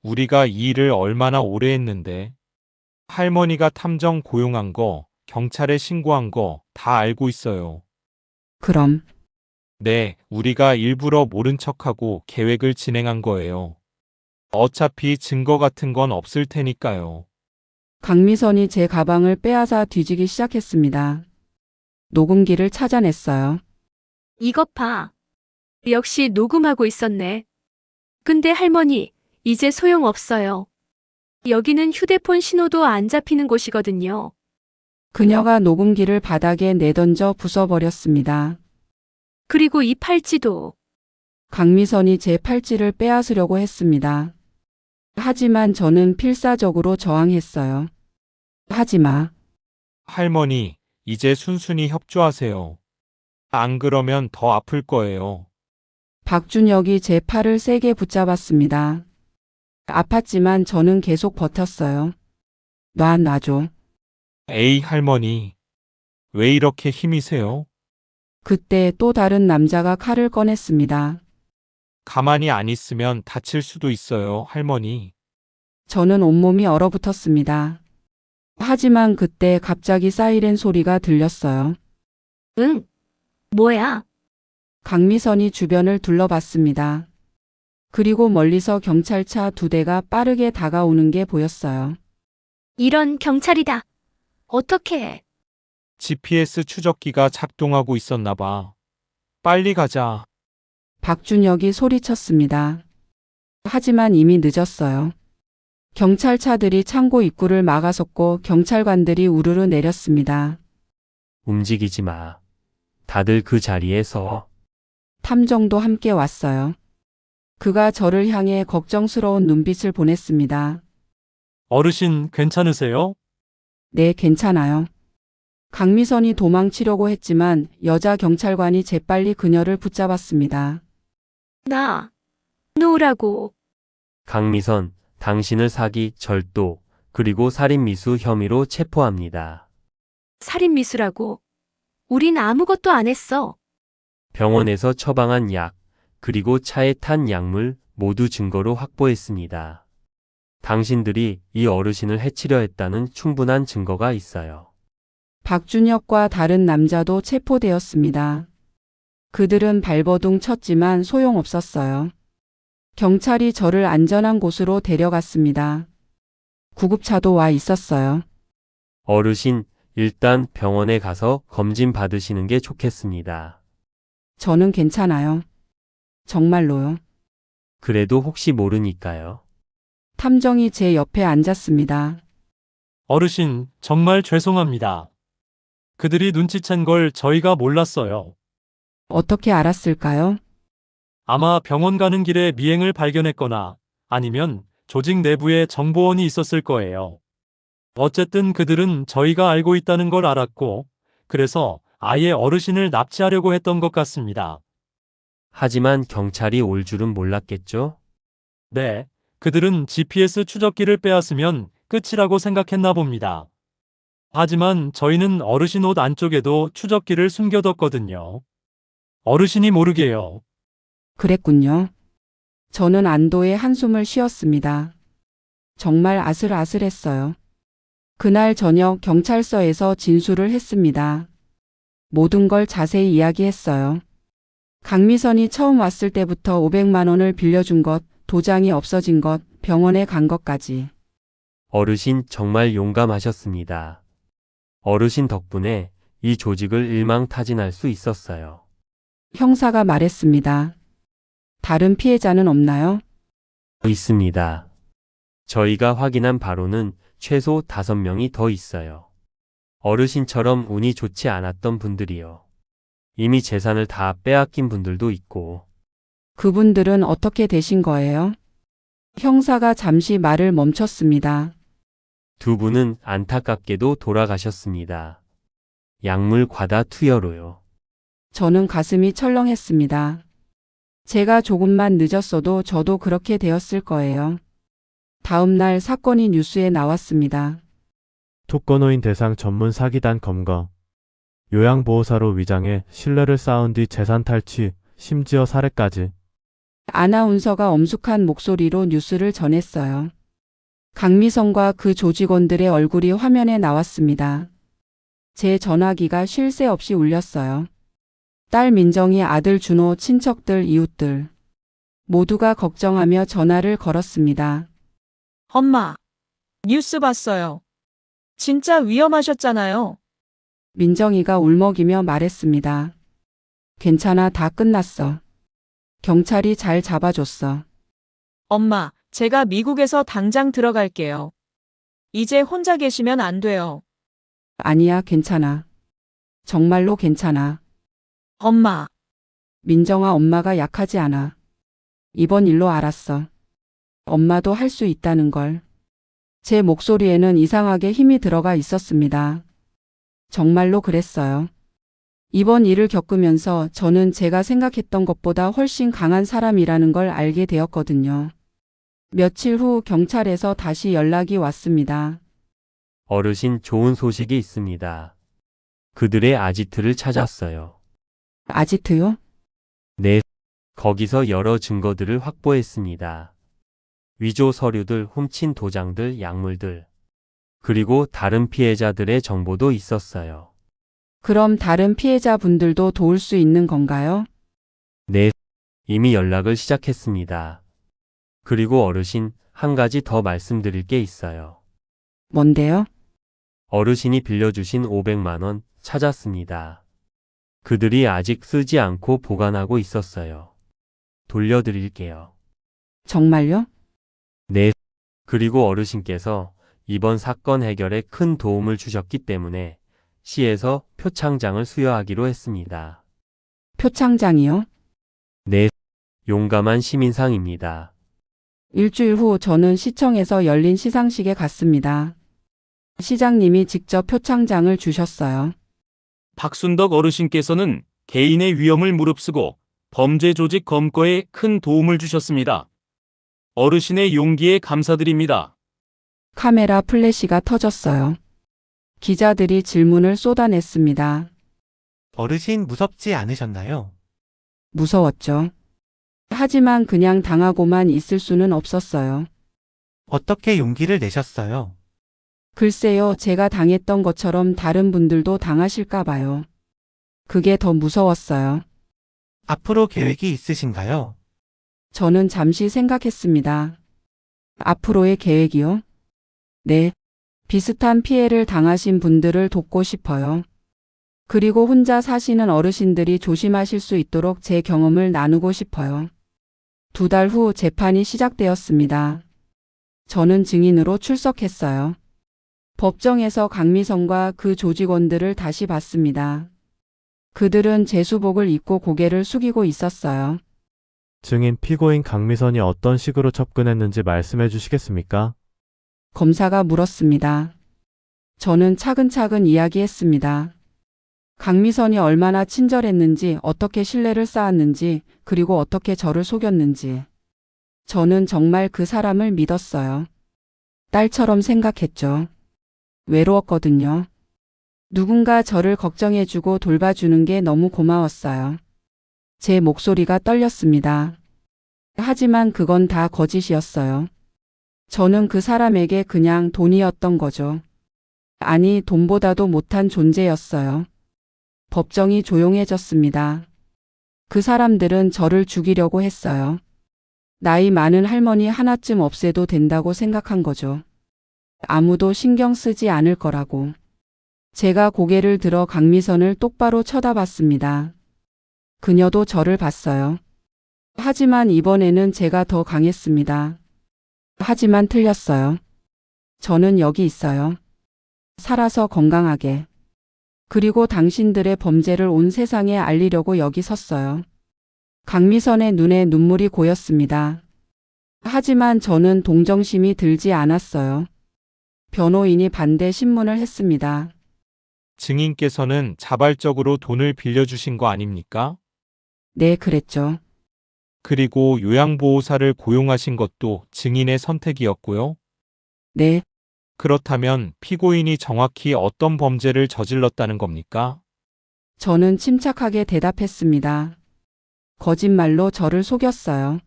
우리가 이 일을 얼마나 오래 했는데. 할머니가 탐정 고용한 거, 경찰에 신고한 거 다 알고 있어요. 그럼 네, 우리가 일부러 모른 척하고 계획을 진행한 거예요. 어차피 증거 같은 건 없을 테니까요. 강미선이 제 가방을 빼앗아 뒤지기 시작했습니다. 녹음기를 찾아냈어요. 이것 봐. 역시 녹음하고 있었네. 근데 할머니, 이제 소용없어요. 여기는 휴대폰 신호도 안 잡히는 곳이거든요. 그녀가 녹음기를 바닥에 내던져 부숴버렸습니다. 그리고 이 팔찌도. 강미선이 제 팔찌를 빼앗으려고 했습니다. 하지만 저는 필사적으로 저항했어요. 하지마. 할머니, 이제 순순히 협조하세요. 안 그러면 더 아플 거예요. 박준혁이 제 팔을 세게 붙잡았습니다. 아팠지만 저는 계속 버텼어요. 놔줘. 에이, 할머니. 왜 이렇게 힘이 세요? 그때 또 다른 남자가 칼을 꺼냈습니다. 가만히 안 있으면 다칠 수도 있어요, 할머니. 저는 온몸이 얼어붙었습니다. 하지만 그때 갑자기 사이렌 소리가 들렸어요. 응? 뭐야? 강미선이 주변을 둘러봤습니다. 그리고 멀리서 경찰차 2대가 빠르게 다가오는 게 보였어요. 이런 경찰이다. 어떡해. GPS 추적기가 작동하고 있었나 봐. 빨리 가자. 박준혁이 소리쳤습니다. 하지만 이미 늦었어요. 경찰차들이 창고 입구를 막아섰고 경찰관들이 우르르 내렸습니다. 움직이지 마. 다들 그 자리에 서. 탐정도 함께 왔어요. 그가 저를 향해 걱정스러운 눈빛을 보냈습니다. 어르신 괜찮으세요? 네, 괜찮아요. 강미선이 도망치려고 했지만 여자 경찰관이 재빨리 그녀를 붙잡았습니다. 놓으라고. 강미선, 당신을 사기, 절도, 그리고 살인미수 혐의로 체포합니다. 살인미수라고. 우린 아무것도 안 했어. 병원에서 처방한 약, 그리고 차에 탄 약물 모두 증거로 확보했습니다. 당신들이 이 어르신을 해치려 했다는 충분한 증거가 있어요. 박준혁과 다른 남자도 체포되었습니다. 그들은 발버둥 쳤지만 소용없었어요. 경찰이 저를 안전한 곳으로 데려갔습니다. 구급차도 와 있었어요. 어르신, 일단 병원에 가서 검진 받으시는 게 좋겠습니다. 저는 괜찮아요. 정말로요. 그래도 혹시 모르니까요. 탐정이 제 옆에 앉았습니다. 어르신, 정말 죄송합니다. 그들이 눈치챈 걸 저희가 몰랐어요. 어떻게 알았을까요? 아마 병원 가는 길에 미행을 발견했거나 아니면 조직 내부에 정보원이 있었을 거예요. 어쨌든 그들은 저희가 알고 있다는 걸 알았고, 그래서 아예 어르신을 납치하려고 했던 것 같습니다. 하지만 경찰이 올 줄은 몰랐겠죠? 네, 그들은 GPS 추적기를 빼앗으면 끝이라고 생각했나 봅니다. 하지만 저희는 어르신 옷 안쪽에도 추적기를 숨겨뒀거든요. 어르신이 모르게요. 그랬군요. 저는 안도의 한숨을 쉬었습니다. 정말 아슬아슬했어요. 그날 저녁 경찰서에서 진술을 했습니다. 모든 걸 자세히 이야기했어요. 강미선이 처음 왔을 때부터 500만 원을 빌려준 것, 도장이 없어진 것, 병원에 간 것까지. 어르신 정말 용감하셨습니다. 어르신 덕분에 이 조직을 일망타진할 수 있었어요. 형사가 말했습니다. 다른 피해자는 없나요? 있습니다. 저희가 확인한 바로는 최소 5명이 더 있어요. 어르신처럼 운이 좋지 않았던 분들이요. 이미 재산을 다 빼앗긴 분들도 있고. 그분들은 어떻게 되신 거예요? 형사가 잠시 말을 멈췄습니다. 2분은 안타깝게도 돌아가셨습니다. 약물 과다 투여로요. 저는 가슴이 철렁했습니다. 제가 조금만 늦었어도 저도 그렇게 되었을 거예요. 다음 날 사건이 뉴스에 나왔습니다. 토건노인 대상 전문 사기단 검거. 요양보호사로 위장해 신뢰를 쌓은 뒤 재산 탈취, 심지어 살해까지. 아나운서가 엄숙한 목소리로 뉴스를 전했어요. 강미선과 그 조직원들의 얼굴이 화면에 나왔습니다. 제 전화기가 쉴 새 없이 울렸어요. 딸 민정이, 아들 준호, 친척들, 이웃들 모두가 걱정하며 전화를 걸었습니다. 엄마, 뉴스 봤어요. 진짜 위험하셨잖아요. 민정이가 울먹이며 말했습니다. 괜찮아, 다 끝났어. 경찰이 잘 잡아줬어. 엄마, 제가 미국에서 당장 들어갈게요. 이제 혼자 계시면 안 돼요. 아니야, 괜찮아. 정말로 괜찮아. 엄마, 민정아, 엄마가 약하지 않아. 이번 일로 알았어. 엄마도 할 수 있다는 걸. 제 목소리에는 이상하게 힘이 들어가 있었습니다. 정말로 그랬어요. 이번 일을 겪으면서 저는 제가 생각했던 것보다 훨씬 강한 사람이라는 걸 알게 되었거든요. 며칠 후 경찰에서 다시 연락이 왔습니다. 어르신, 좋은 소식이 있습니다. 그들의 아지트를 찾았어요. 아지트요? 네, 거기서 여러 증거들을 확보했습니다. 위조 서류들, 훔친 도장들, 약물들, 그리고 다른 피해자들의 정보도 있었어요. 그럼 다른 피해자분들도 도울 수 있는 건가요? 네, 이미 연락을 시작했습니다. 그리고 어르신, 한 가지 더 말씀드릴 게 있어요. 뭔데요? 어르신이 빌려주신 500만 원 찾았습니다. 그들이 아직 쓰지 않고 보관하고 있었어요. 돌려드릴게요. 정말요? 네. 그리고 어르신께서 이번 사건 해결에 큰 도움을 주셨기 때문에 시에서 표창장을 수여하기로 했습니다. 표창장이요? 네, 용감한 시민상입니다. 일주일 후 저는 시청에서 열린 시상식에 갔습니다. 시장님이 직접 표창장을 주셨어요. 박순덕 어르신께서는 개인의 위험을 무릅쓰고 범죄 조직 검거에 큰 도움을 주셨습니다. 어르신의 용기에 감사드립니다. 카메라 플래시가 터졌어요. 기자들이 질문을 쏟아냈습니다. 어르신 무섭지 않으셨나요? 무서웠죠. 하지만 그냥 당하고만 있을 수는 없었어요. 어떻게 용기를 내셨어요? 글쎄요, 제가 당했던 것처럼 다른 분들도 당하실까 봐요. 그게 더 무서웠어요. 앞으로 계획이 있으신가요? 저는 잠시 생각했습니다. 앞으로의 계획이요? 네. 비슷한 피해를 당하신 분들을 돕고 싶어요. 그리고 혼자 사시는 어르신들이 조심하실 수 있도록 제 경험을 나누고 싶어요. 2달 후 재판이 시작되었습니다. 저는 증인으로 출석했어요. 법정에서 강미선과 그 조직원들을 다시 봤습니다. 그들은 제수복을 입고 고개를 숙이고 있었어요. 증인 피고인 강미선이 어떤 식으로 접근했는지 말씀해 주시겠습니까? 검사가 물었습니다. 저는 차근차근 이야기했습니다. 강미선이 얼마나 친절했는지, 어떻게 신뢰를 쌓았는지, 그리고 어떻게 저를 속였는지. 저는 정말 그 사람을 믿었어요. 딸처럼 생각했죠. 외로웠거든요. 누군가 저를 걱정해주고 돌봐주는 게 너무 고마웠어요. 제 목소리가 떨렸습니다. 하지만 그건 다 거짓이었어요. 저는 그 사람에게 그냥 돈이었던 거죠. 아니, 돈보다도 못한 존재였어요. 법정이 조용해졌습니다. 그 사람들은 저를 죽이려고 했어요. 나이 많은 할머니 하나쯤 없애도 된다고 생각한 거죠. 아무도 신경 쓰지 않을 거라고. 제가 고개를 들어 강미선을 똑바로 쳐다봤습니다. 그녀도 저를 봤어요. 하지만 이번에는 제가 더 강했습니다. 하지만 틀렸어요. 저는 여기 있어요. 살아서 건강하게. 그리고 당신들의 범죄를 온 세상에 알리려고 여기 섰어요. 강미선의 눈에 눈물이 고였습니다. 하지만 저는 동정심이 들지 않았어요. 변호인이 반대 신문을 했습니다. 증인께서는 자발적으로 돈을 빌려주신 거 아닙니까? 네, 그랬죠. 그리고 요양보호사를 고용하신 것도 증인의 선택이었고요. 네, 그렇다면 피고인이 정확히 어떤 범죄를 저질렀다는 겁니까? 저는 침착하게 대답했습니다. 거짓말로 저를 속였어요.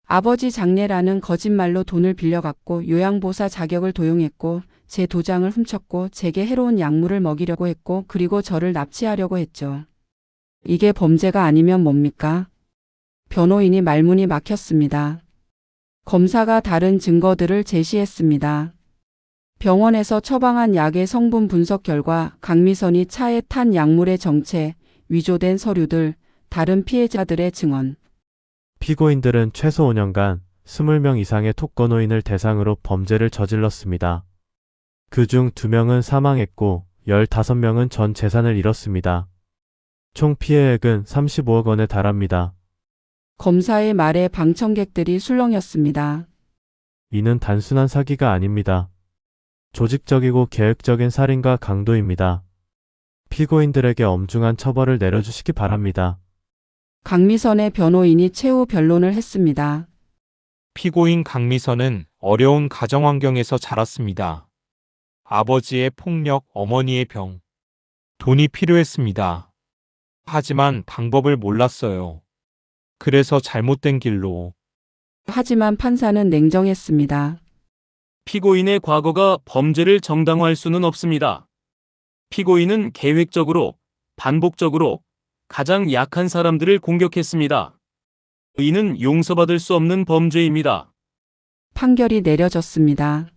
아버지 장례라는 거짓말로 돈을 빌려갔고 요양보호사 자격을 도용했고 제 도장을 훔쳤고 제게 해로운 약물을 먹이려고 했고 그리고 저를 납치하려고 했죠. 이게 범죄가 아니면 뭡니까? 변호인이 말문이 막혔습니다. 검사가 다른 증거들을 제시했습니다. 병원에서 처방한 약의 성분 분석 결과 강미선이 차에 탄 약물의 정체, 위조된 서류들, 다른 피해자들의 증언. 피고인들은 최소 5년간 20명 이상의 톡건호인을 대상으로 범죄를 저질렀습니다. 그중 2명은 사망했고 15명은 전 재산을 잃었습니다. 총 피해액은 35억 원에 달합니다. 검사의 말에 방청객들이 술렁였습니다. 이는 단순한 사기가 아닙니다. 조직적이고 계획적인 살인과 강도입니다. 피고인들에게 엄중한 처벌을 내려주시기 바랍니다. 강미선의 변호인이 최후 변론을 했습니다. 피고인 강미선은 어려운 가정 환경에서 자랐습니다. 아버지의 폭력, 어머니의 병. 돈이 필요했습니다. 하지만 방법을 몰랐어요. 그래서 잘못된 길로. 하지만 판사는 냉정했습니다. 피고인의 과거가 범죄를 정당화할 수는 없습니다. 피고인은 계획적으로, 반복적으로 가장 약한 사람들을 공격했습니다. 이는 용서받을 수 없는 범죄입니다. 판결이 내려졌습니다.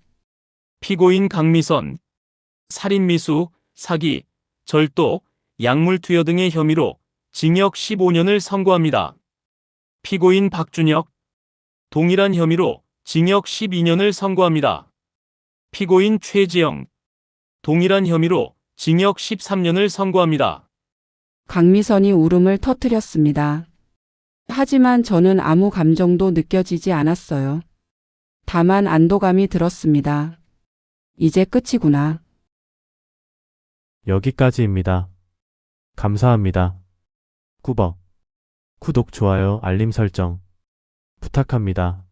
피고인 강미선, 살인미수, 사기, 절도, 약물 투여 등의 혐의로 징역 15년을 선고합니다. 피고인 박준혁, 동일한 혐의로 징역 12년을 선고합니다. 피고인 최지영, 동일한 혐의로 징역 13년을 선고합니다. 강미선이 울음을 터뜨렸습니다. 하지만 저는 아무 감정도 느껴지지 않았어요. 다만 안도감이 들었습니다. 이제 끝이구나. 여기까지입니다. 감사합니다. 꾸벅. 구독, 좋아요, 알림 설정 부탁합니다.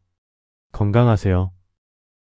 건강하세요.